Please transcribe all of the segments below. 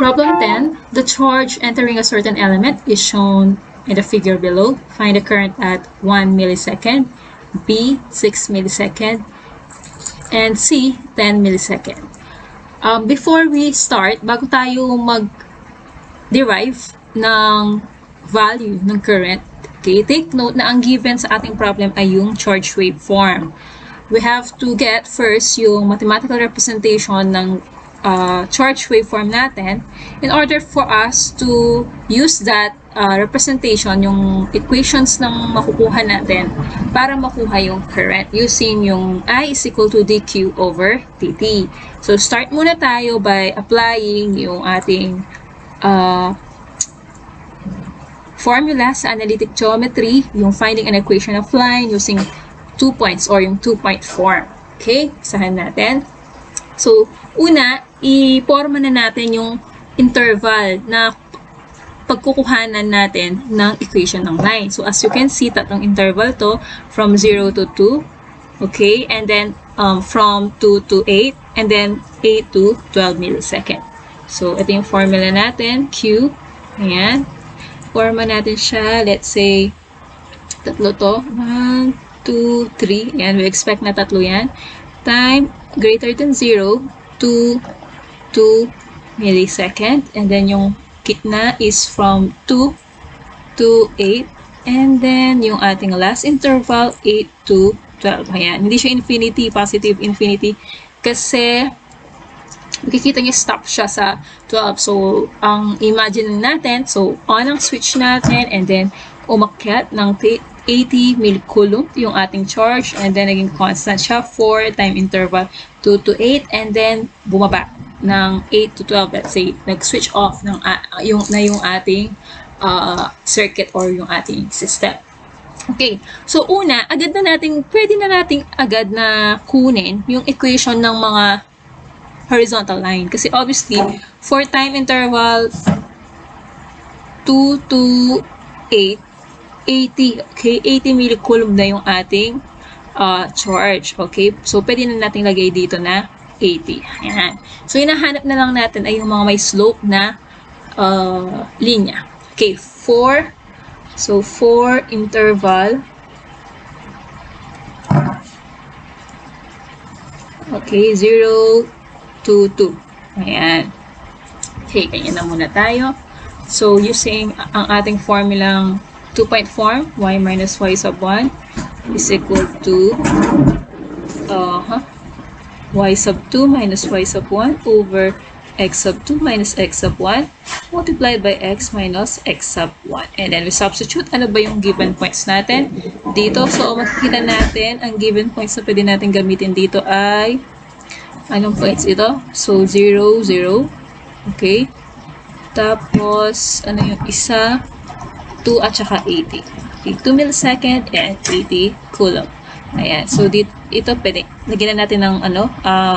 Problem 10, the charge entering a certain element is shown in the figure below. Find the current at 1 millisecond, B, 6 millisecond, and C, 10 millisecond. Before we start, bago tayo mag-derive ng value ng current, okay, take note na ang given sa ating problem ay yung charge waveform. We have to get first yung mathematical representation ng charge waveform natin in order for us to use that representation, yung equations ng makukuha natin para makuha yung current using yung I is equal to dq over dt. So, start muna tayo by applying yung ating formula sa analytic geometry, yung finding an equation of line using 2 points or yung 2-point form. Okay? Isahan natin. So, una, i-forma na natin yung interval na pagkukuhanan natin ng equation ng line. So, as you can see, tatlong interval to from 0 to 2. Okay? And then, from 2 to 8. And then, 8 to 12 millisecond. So, ito yung formula natin. Q. Ayan. Forma natin siya. Let's say, tatlo to. 1, 2, 3. Ayan. We expect na tatlo yan. Time greater than 0 to 2 millisecond. And then, yung gitna is from 2 to 8. And then, yung ating last interval, 8 to 12. Ayan. Hindi siya infinity, positive infinity. Kasi, makikita niyo stop siya sa 12. So, ang imagine natin, so, on ang switch natin, and then, umakyat ng 80 millicoulomb yung ating charge, and then, naging constant siya for time interval 2 to 8, and then, bumaba ng 8 to 12, let's say, nag-switch off ng yung ating circuit or yung ating system. Okay, so una, pwede na nating agad na kunin yung equation ng mga horizontal line. Kasi obviously, for time interval 2 to 8, 80, okay, 80 millicoulomb na yung ating charge. Okay, so pwede na nating lagay dito na 80. Ayan. So, hinahanap na lang natin ay yung mga may slope na linya. Okay, 4. So, 4 interval. Okay, 0 to 2. Ayan. Okay, ganyan na muna tayo. So, using ang ating formulang 2-point form, y minus y sub 1 is equal to y sub 2 minus y sub 1 over x sub 2 minus x sub 1 multiplied by x minus x sub 1. And then we substitute. Ano ba yung given points natin dito? So, makikita natin, ang given points na pwede natin gamitin dito ay, anong points ito? So, 0, 0. Okay. Tapos, ano yung isa? 2 at saka 80. Okay, 2 millisecond and 80 coulomb. Ayan. So, ito pwede. Lagyan na natin ng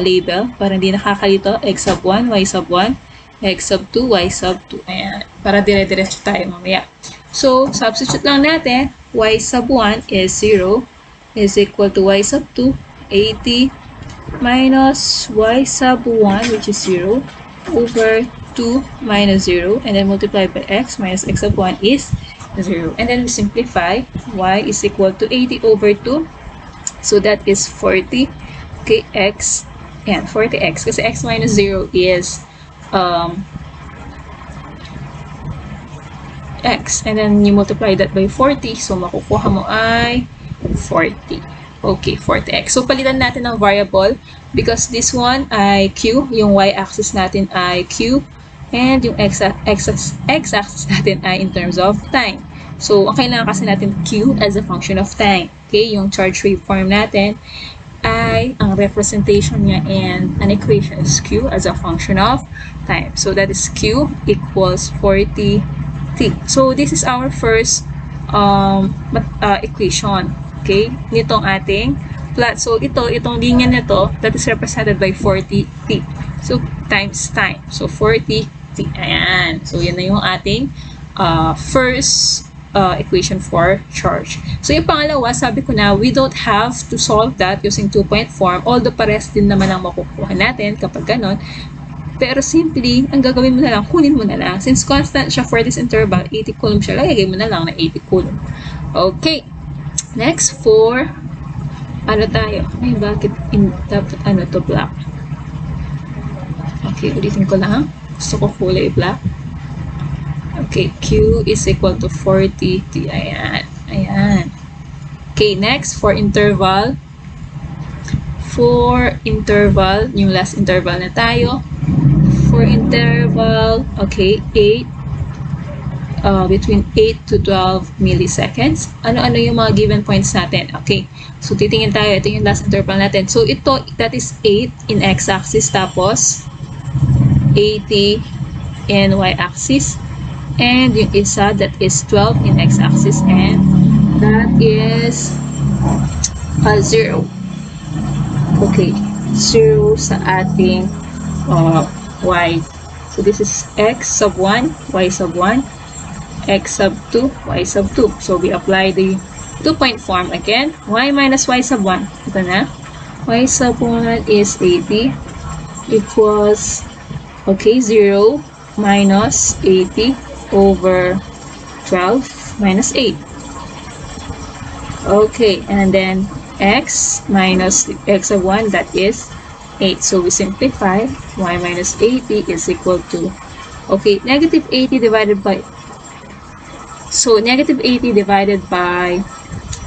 label para hindi nakakalito. X sub 1, Y sub 1, X sub 2, Y sub 2. Ayan. Para dire-diretso tayo mamaya. So, substitute lang natin. Y sub 1 is 0 is equal to Y sub 2, 80 minus Y sub 1, which is 0, over 2 minus 0. And then multiplied by X minus X sub 1 is 0. And then we simplify. Y is equal to 80 over 2. So, that is 40, okay, x, and 40x. Kasi x minus 0 is x. And then, you multiply that by 40. So, makukuha mo ay 40. Okay, 40x. So, palitan natin ng variable because this one ay q. Yung y-axis natin ay q. And yung x-axis natin ay in terms of time. So, ang kailangan kasi natin q as a function of time. Okay, yung charge waveform natin ay ang representation niya and an equation is q as a function of time. So, that is q equals 40t. So, this is our first equation. Okay, nitong ating plot. So, itong linya na to, that is represented by 40t. So, times time. So, 40t. Ayan. So, yun na yung ating first equation for charge. So, yung pangalawa, sabi ko na, we don't have to solve that using 2-point form. Although, pares din naman ang makukuha natin kapag ganon. Pero simply, ang gagawin mo na lang, kunin mo na lang. Since constant siya for this interval, 80 coulomb siya, lagay mo na lang na 80 coulomb. Okay. Next, for, ano tayo? Ay, bakit dapat ano to black? Okay, ulitin ko lang. Gusto ko kulay black. Okay, Q is equal to 40 T. Ayan. Ayan. Okay, next, for interval. For interval, yung last interval na tayo. For interval, okay, 8, between 8 to 12 milliseconds. Ano-ano yung mga given points natin? Okay, so titingin tayo. Ito yung last interval natin. So ito, that is 8 in x-axis, tapos 80 in y-axis. And yung isa, that is 12 in x-axis, and that is 0. Okay, 0 sa ating y. So this is x sub 1, y sub 1, x sub 2, y sub 2. So we apply the 2-point form again. Y minus y sub 1. Ito na. Y sub 1 is 80 equals, okay, 0 minus 80 over 12 minus 8. Okay, and then x minus x of 1, that is 8. So we simplify. Y minus 80 is equal to, okay, negative 80 divided by, so negative 80 divided by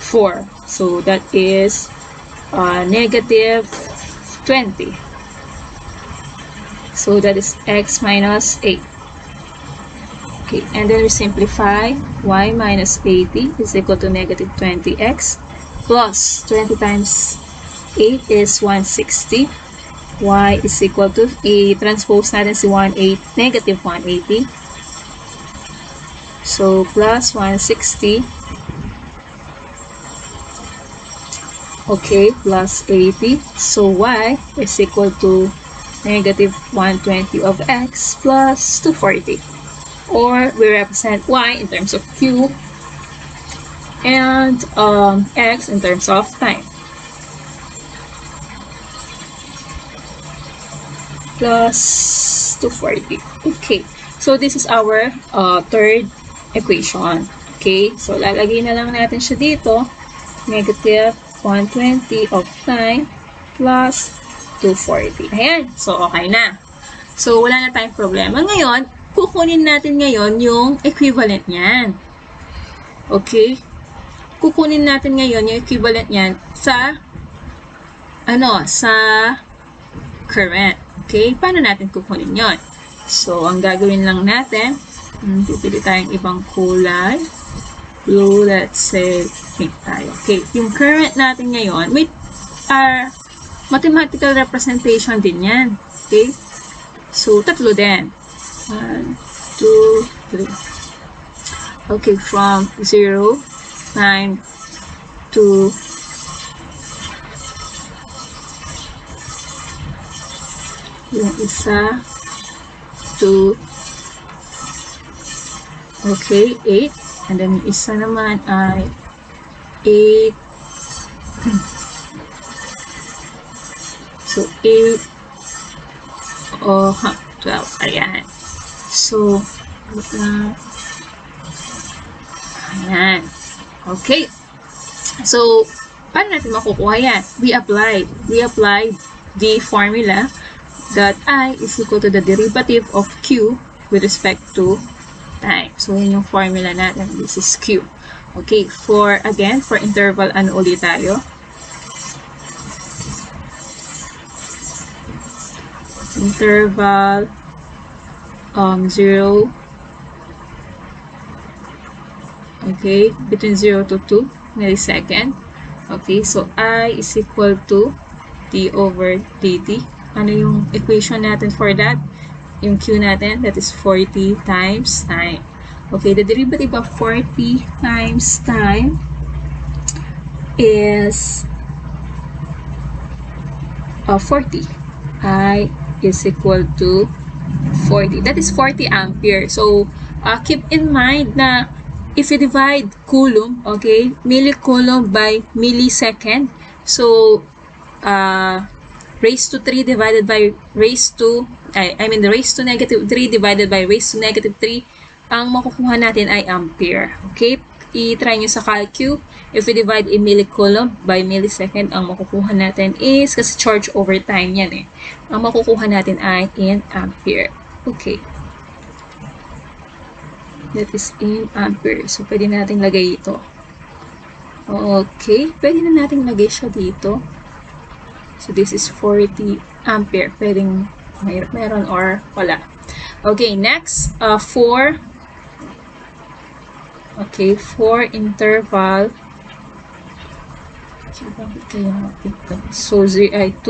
4. So that is negative 20. So that is x minus 8. Okay, and then we simplify. Y minus 80 is equal to negative 20x plus 20 times 8 is 160. Y is equal to, i-transpose natin si 180, negative 180. So, plus 160. Okay, plus 80. So, y is equal to negative 120 of x plus 240. Or, we represent y in terms of q and x in terms of time. Plus 240. Okay. So, this is our third equation. Okay. So, lalagay na lang natin siya dito. Negative 120 of time plus 240. Ayan. So, okay na. So, wala na tayong problema. Ngayon, kukunin natin ngayon yung equivalent niyan. Okay. Kukunin natin ngayon yung equivalent niyan sa sa current. Okay, paano natin kukunin yon? So, ang gagawin lang natin, pipili tayong ibang kulay. Blue, let's say, pink tayo. Okay, yung current natin ngayon, with our mathematical representation din yan. Okay, so, tatlo din. 1, 2, 3. Okay, from 0, 9, to yung isa, 2, okay, 8, and then yung isa naman ay 8, so 8, 12, ayan. So, ayan. Okay. So, paano natin makukuha yan? We applied the formula that I is equal to the derivative of Q with respect to time. So, yun yung formula natin. This is Q. Okay, for interval, ano ulit tayo? Interval 0, okay, between 0 to 2 millisecond. Okay, so I is equal to T over dt. Ano yung equation natin for that? Yung Q natin, that is 40 times time. Okay, the derivative of 40 times time is 40. I is equal to 40. That is 40 ampere. So, keep in mind na if you divide coulomb, okay, millicoulomb by millisecond, so, raised to 3 divided by raised to, raised to negative 3 divided by raised to negative 3, ang makukuha natin ay ampere. Okay? I-try nyo sa calcu. If we divide a millicoulomb by millisecond, ang makukuha natin is, kasi charge over time yan eh. Ang makukuha natin ay in ampere. Okay. That is in ampere. So, pwede natin lagay ito. Okay. Pwede na natin lagay siya dito. So, this is 40 ampere. Pwedeng meron or wala. Okay, next, 4. Okay, 4 interval. Okay, bakit kaya ito? So, 2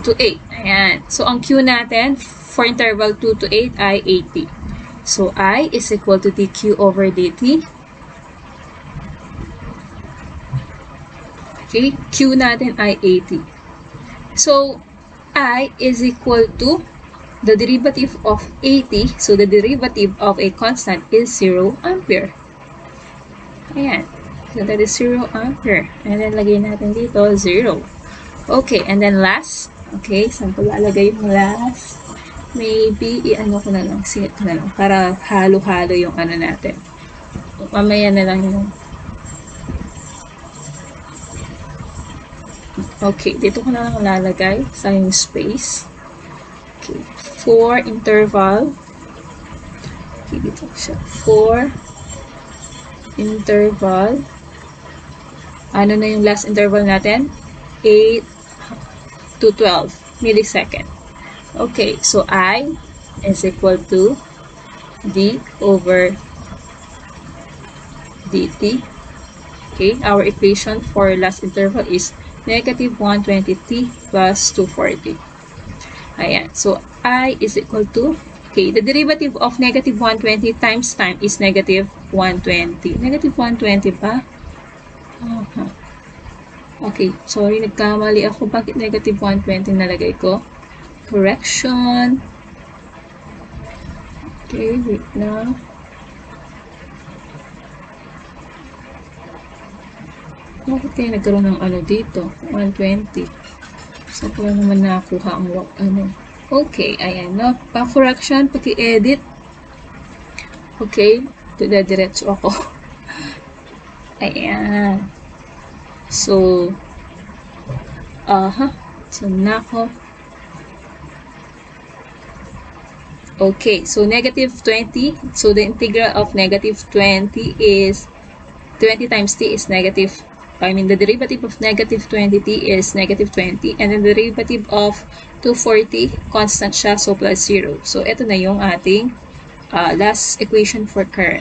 to 8. Ayan. So, ang Q natin for interval 2 to 8 ay 80. So, I is equal to dq over dt. Okay, Q natin ay 80. So, I is equal to the derivative of 80. So, the derivative of a constant is 0 ampere. Ayan. So, that is 0 ampere. And then, lagay natin dito, 0. Okay, and then last. Okay, saan ko lalagay yung last? Maybe, i-ano ko na lang, singit ko na lang, para halo-halo yung ano natin. Mamaya na lang yung... Okay, dito ko na lang lalagay sa yung space. Okay, 4 interval. Okay, dito ko siya. 4 interval. Ano na yung last interval natin? 8 to 12 millisecond. Okay, so I is equal to d over dt. Okay, our equation for last interval is negative 120t plus 240. Ayan, so I is equal to, okay, the derivative of negative 120 times time is negative 120. Negative 120 ba? Okay, sorry, nagkamali ako. Bakit negative 120 nalagay ko? Correction. Okay, wait na. Bakit kaya nagkaroon ng ano dito? 120. Saan ko naman nakuha ang ano? Okay, ayan. No? Pa-correction, paki-edit. Okay, diretso ako. Ayan. So, so nako. Okay, so negative 20. So, the integral of negative 20 is 20 times t is negative, the derivative of negative 20t is negative 20. And then the derivative of 240, constant siya, so plus 0. So, ito na yung ating last equation for current.